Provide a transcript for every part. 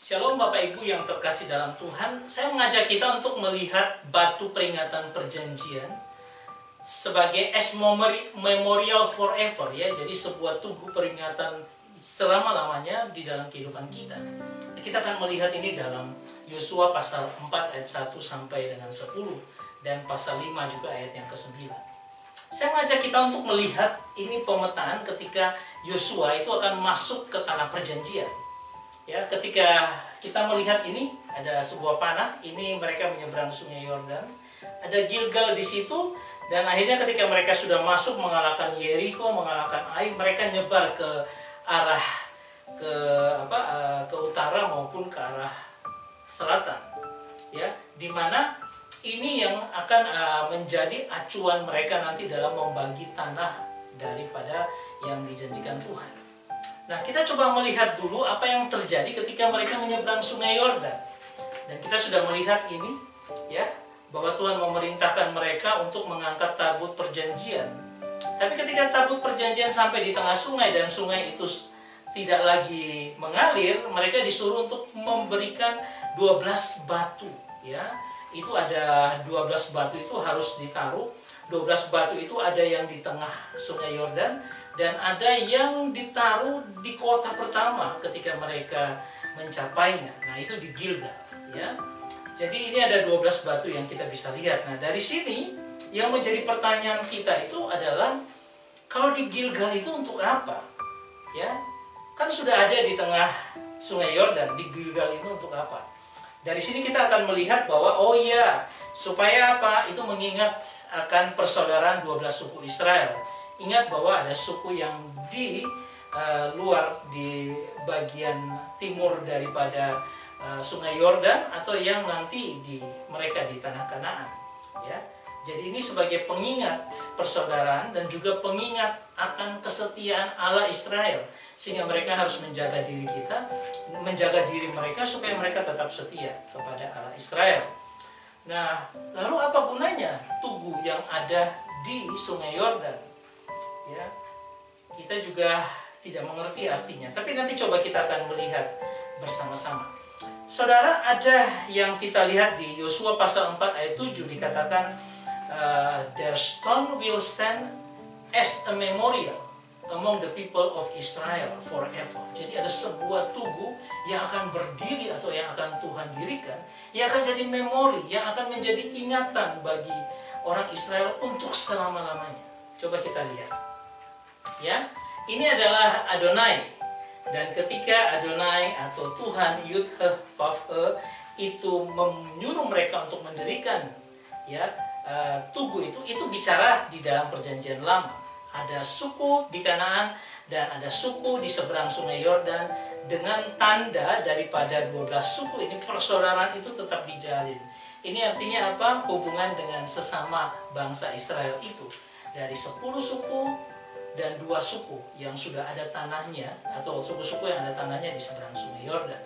Shalom Bapak Ibu yang terkasih dalam Tuhan. Saya mengajak kita untuk melihat batu peringatan perjanjian sebagai as memorial forever, ya. Jadi sebuah tugu peringatan selama-lamanya di dalam kehidupan kita. Kita akan melihat ini dalam Yosua pasal 4 ayat 1 sampai dengan 10 dan pasal 5 juga ayat yang ke-9. Saya mengajak kita untuk melihat ini pemetaan ketika Yosua itu akan masuk ke tanah perjanjian. Ya, ketika kita melihat ini ada sebuah panah, ini mereka menyeberang sungai Yordan, ada Gilgal di situ, dan akhirnya ketika mereka sudah masuk mengalahkan Yeriko, mengalahkan Ai, mereka nyebar ke arah ke utara maupun ke arah selatan, ya, di mana ini yang akan menjadi acuan mereka nanti dalam membagi tanah daripada yang dijanjikan Tuhan. Nah, kita coba melihat dulu apa yang terjadi ketika mereka menyeberang sungai Yordan. Dan kita sudah melihat ini, ya, bahwa Tuhan memerintahkan mereka untuk mengangkat tabut perjanjian. Tapi ketika tabut perjanjian sampai di tengah sungai dan sungai itu tidak lagi mengalir, mereka disuruh untuk memberikan 12 batu, ya. Itu ada 12 batu itu harus ditaruh. 12 batu itu ada yang di tengah sungai Yordan dan ada yang ditaruh di kota pertama ketika mereka mencapainya. Nah, itu di Gilgal, ya. Jadi ini ada 12 batu yang kita bisa lihat. Nah, dari sini yang menjadi pertanyaan kita itu adalah, kalau di Gilgal itu untuk apa? Ya. Kan sudah ada di tengah sungai Yordan, di Gilgal itu untuk apa? Dari sini kita akan melihat bahwa oh iya, supaya apa? Itu mengingat akan persaudaraan 12 suku Israel. Ingat bahwa ada suku yang di luar, di bagian timur daripada sungai Yordan, atau yang nanti mereka di tanah Kanaan, ya. Jadi ini sebagai pengingat persaudaraan dan juga pengingat akan kesetiaan Allah Israel, sehingga mereka harus menjaga diri kita, menjaga diri mereka supaya mereka tetap setia kepada Allah Israel. Nah, lalu apa gunanya tugu yang ada di sungai Yordan? Ya, kita juga tidak mengerti artinya, tapi nanti coba kita akan melihat bersama-sama. Saudara, ada yang kita lihat di Yosua pasal 4 ayat 7 dikatakan, their stone will stand as a memorial among the people of Israel forever. Jadi ada sebuah tugu yang akan berdiri atau yang akan Tuhan dirikan, yang akan jadi memori, yang akan menjadi ingatan bagi orang Israel untuk selama-lamanya. Coba kita lihat, ya. Ini adalah Adonai, dan ketika Adonai atau Tuhan Yud-Heh-Vav-He itu menyuruh mereka untuk mendirikan, ya, tugu itu bicara di dalam perjanjian lama. Ada suku di Kanaan dan ada suku di seberang sungai Yordan, dengan tanda daripada 12 suku ini persaudaraan itu tetap dijalin. Ini artinya apa? Hubungan dengan sesama bangsa Israel itu. Dari 10 suku dan 2 suku yang sudah ada tanahnya, atau suku-suku yang ada tanahnya di seberang sungai Yordan.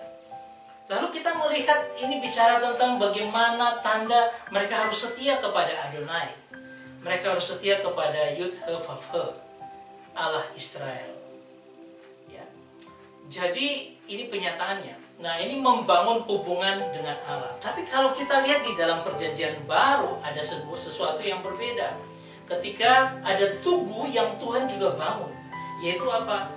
Lalu kita melihat ini bicara tentang bagaimana tanda mereka harus setia kepada Adonai. Mereka harus setia kepada Yud-Heh-Vav-He, Allah Israel. Ya. Jadi ini penyataannya. Nah, ini membangun hubungan dengan Allah. Tapi kalau kita lihat di dalam perjanjian baru ada sesuatu yang berbeda. Ketika ada tugu yang Tuhan juga bangun, yaitu apa?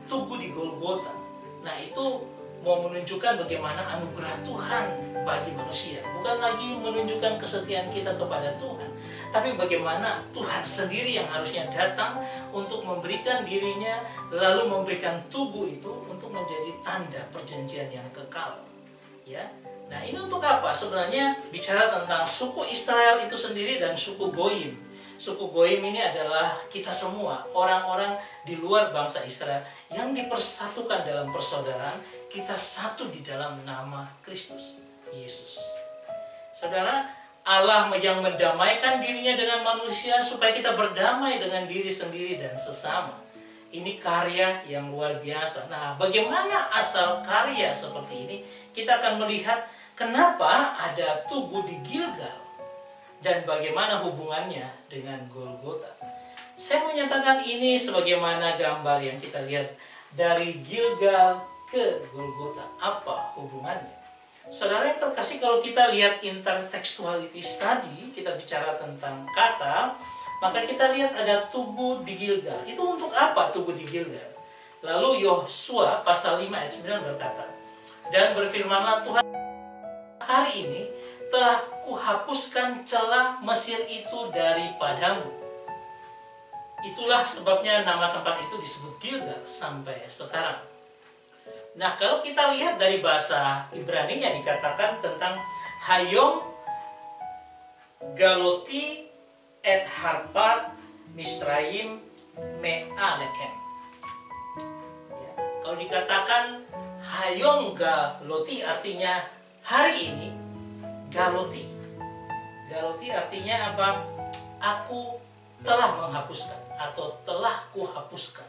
Tugu di Golgota. Nah, itu mau menunjukkan bagaimana anugerah Tuhan bagi manusia. Bukan lagi menunjukkan kesetiaan kita kepada Tuhan, tapi bagaimana Tuhan sendiri yang harusnya datang untuk memberikan dirinya, lalu memberikan tugu itu untuk menjadi tanda perjanjian yang kekal, ya. Nah, ini untuk apa? Sebenarnya bicara tentang suku Israel itu sendiri dan suku Goyim. Suku Goyim ini adalah kita semua, orang-orang di luar bangsa Israel yang dipersatukan dalam persaudaraan. Kita satu di dalam nama Kristus Yesus. Saudara, Allah yang mendamaikan dirinya dengan manusia supaya kita berdamai dengan diri sendiri dan sesama. Ini karya yang luar biasa. Nah, bagaimana asal karya seperti ini? Kita akan melihat kenapa ada tugu di Gilgal dan bagaimana hubungannya dengan Golgota. Saya menyatakan ini sebagaimana gambar yang kita lihat dari Gilgal ke Golgota. Apa hubungannya? Saudara yang terkasih, kalau kita lihat intertekstualitas tadi, kita bicara tentang kata, maka kita lihat ada tugu di Gilgal. Itu untuk apa tugu di Gilgal? Lalu Yosua pasal 5 ayat 9 berkata, dan berfirmanlah Tuhan, hari ini telah kuhapuskan celah Mesir itu daripadamu. Itulah sebabnya nama tempat itu disebut Gilgal sampai sekarang. Nah, kalau kita lihat dari bahasa Ibrani-nya dikatakan tentang Hayom Galoti et Harpat Misraim Me'alekem. Ya, kalau dikatakan Hayom Galoti artinya hari ini. Galoti. Galoti artinya apa? Aku telah menghapuskan atau telah kuhapuskan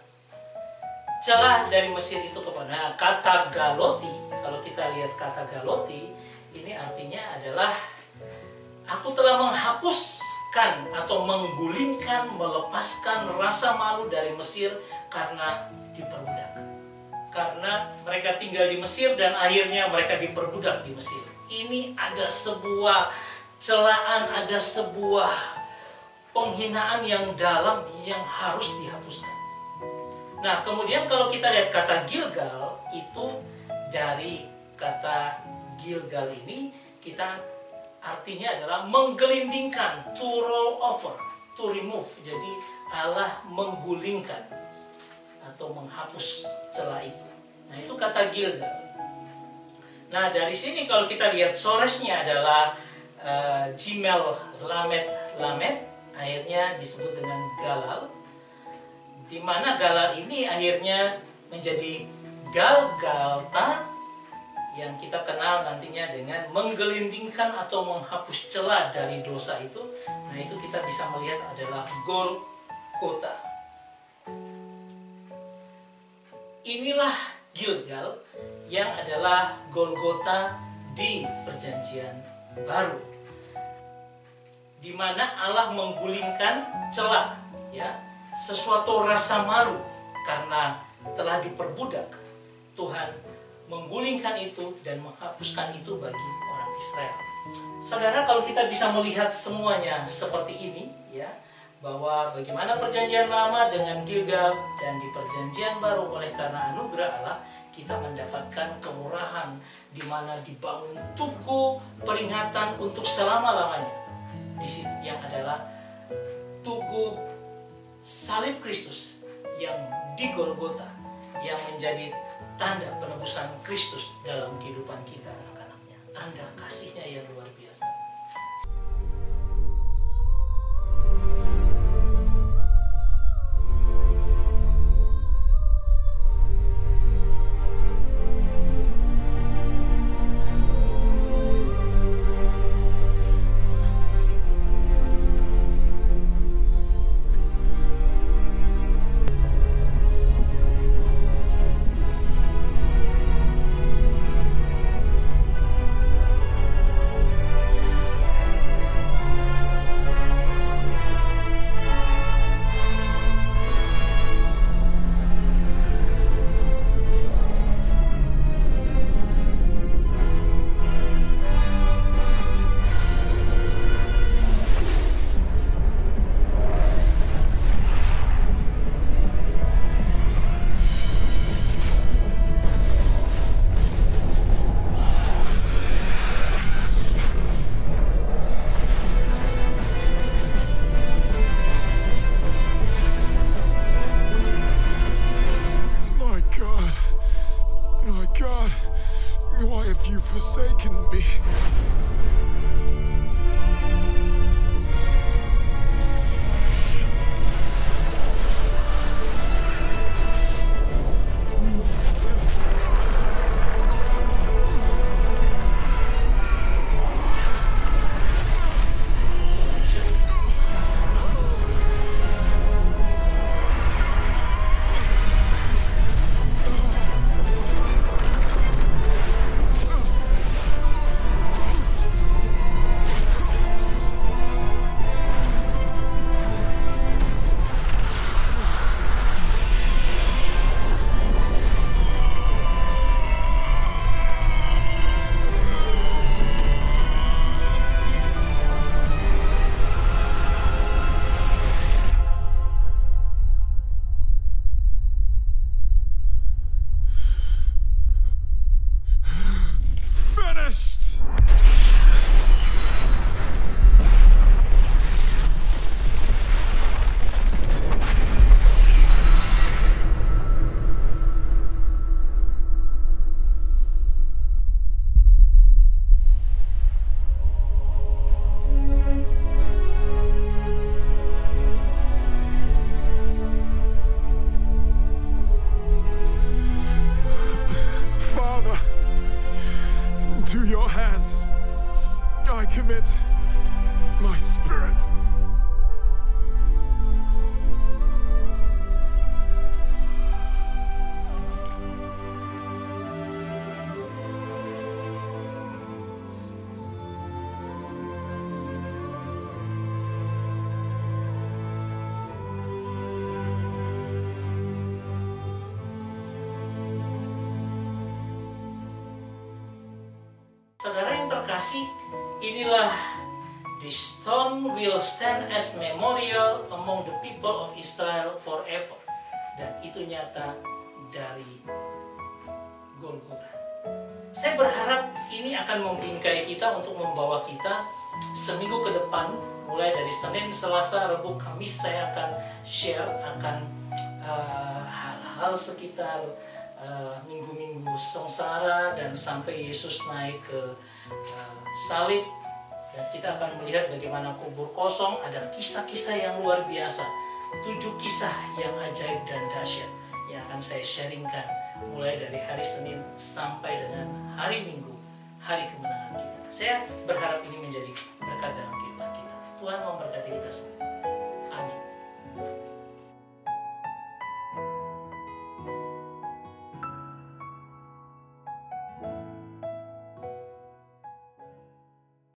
celah dari Mesir itu kepada kata Galoti. Kalau kita lihat kata Galoti, ini artinya adalah aku telah menghapuskan atau menggulingkan, melepaskan rasa malu dari Mesir karena diperbudak. Karena mereka tinggal di Mesir dan akhirnya mereka diperbudak di Mesir. Ini ada sebuah celaan, ada sebuah penghinaan yang dalam yang harus dihapuskan. Nah, kemudian kalau kita lihat kata Gilgal, itu dari kata Gilgal ini kita artinya adalah menggelindingkan, to roll over, to remove. Jadi Allah menggulingkan atau menghapus celah itu. Nah, itu kata Gilgal. Nah, dari sini kalau kita lihat soresnya adalah Gimel Lamed Lamed, akhirnya disebut dengan Galal. Di mana Galal ini akhirnya menjadi Galgalta yang kita kenal nantinya dengan menggelindingkan atau menghapus celah dari dosa itu. Nah, itu kita bisa melihat adalah Golgota. Inilah Gilgal yang adalah Golgota di Perjanjian Baru, di mana Allah menggulingkan celah, ya, sesuatu rasa malu karena telah diperbudak. Tuhan menggulingkan itu dan menghapuskan itu bagi orang Israel. Saudara, kalau kita bisa melihat semuanya seperti ini, ya, bahwa bagaimana Perjanjian Lama dengan Gilgal dan di Perjanjian Baru oleh karena anugerah Allah kita mendapatkan kemurahan di mana dibangun tugu peringatan untuk selama-lamanya. Di situ yang adalah tugu salib Kristus yang di Golgota, yang menjadi tanda penebusan Kristus dalam kehidupan kita anak-anaknya, tanda kasihnya yang luar biasa. Why have you forsaken me? it. Father, into your hands I commit my spirit. Saudara yang terkasih, inilah the stone will stand as memorial among the people of Israel forever. Dan itu nyata dari Golgota. Saya berharap ini akan membingkai kita untuk membawa kita seminggu ke depan, mulai dari Senin, Selasa, Rabu, Kamis. Saya akan share akan hal-hal sekitar minggu-minggu sengsara dan sampai Yesus naik ke salib, dan kita akan melihat bagaimana kubur kosong. Ada kisah-kisah yang luar biasa, 7 kisah yang ajaib dan dahsyat yang akan saya sharingkan mulai dari hari Senin sampai dengan hari Minggu, hari kemenangan kita. Saya berharap ini menjadi berkat dalam kehidupan kita. Tuhan memberkati kita semua.